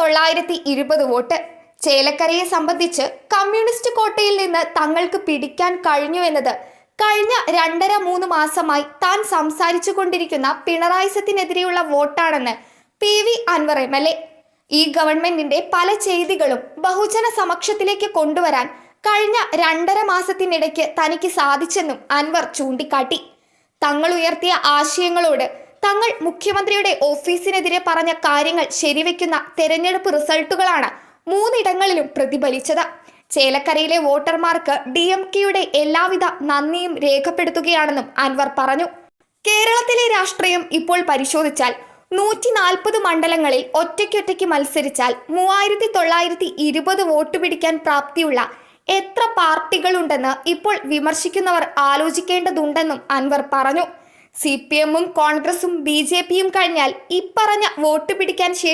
920 vote. ചേലക്കരയെ സംബന്ധിച്ച് communist കോട്ടയിൽ നിന്ന് തങ്ങൾക്ക് പിടിക്കാൻ കഴിഞ്ഞു എന്നത് കഴിഞ്ഞ 2.5-3 മാസമായി താൻ സംസാരിച്ചു കൊണ്ടിരിക്കുന്ന പിണറായി സത്തിനെതിരെയുള്ള വോട്ടാണെന്ന് PV അൻവർ MLA. ഈ ഗവൺമെന്റിന്റെ പല ചെയ്തികളും ബഹുജന സമക്ഷത്തിലേക്ക് കൊണ്ടുവരാൻ കഴിഞ്ഞ 2.5 മാസത്തിനിടയ്ക്ക് തനിക്ക് സാധിച്ചെന്നും അൻവർ ചൂണ്ടിക്കാട്ടി. തങ്ങൾ ഉയർത്തിയ ആശയങ്ങളോട് തങ്ങൾ മുഖ്യമന്ത്രിയുടെ ഓഫീസിനെതിരെ പറഞ്ഞ കാര്യങ്ങൾ ശരിവെക്കുന്ന തെരഞ്ഞെടുപ്പ് റിസൾട്ടുകളാണ് 3 ഇടങ്ങളിലും പ്രതിഫലിച്ചത്. ചേലക്കരയിലെ വോട്ടർമാർക്ക് DMKയുടെ എല്ലാവിധ നന്ദിയും രേഖപ്പെടുത്തുകയാണെന്നും അൻവർ പറഞ്ഞു. കേരളത്തിലെ രാഷ്ട്രീയം ഇപ്പോൾ പരിശോധിച്ചാൽ 140 മണ്ഡലങ്ങളിൽ ഒറ്റയ്ക്കൊറ്റയ്ക്ക് മത്സരിച്ചാൽ 3920 വോട്ട് പിടിക്കാൻ പ്രാപ്തിയുള്ള എത്ര പാർട്ടികളുണ്ടെന്ന് ഇപ്പോൾ വിമർശിക്കുന്നവർ ആലോചിക്കേണ്ടതുണ്ടെന്നും അൻവർ പറഞ്ഞു. CPM-ഉം കോൺഗ്രസും BJP-യും കഴിഞ്ഞാൽ ഇപ്പറഞ്ഞ വോട്ട് പിടിക്കാൻ ശേഷി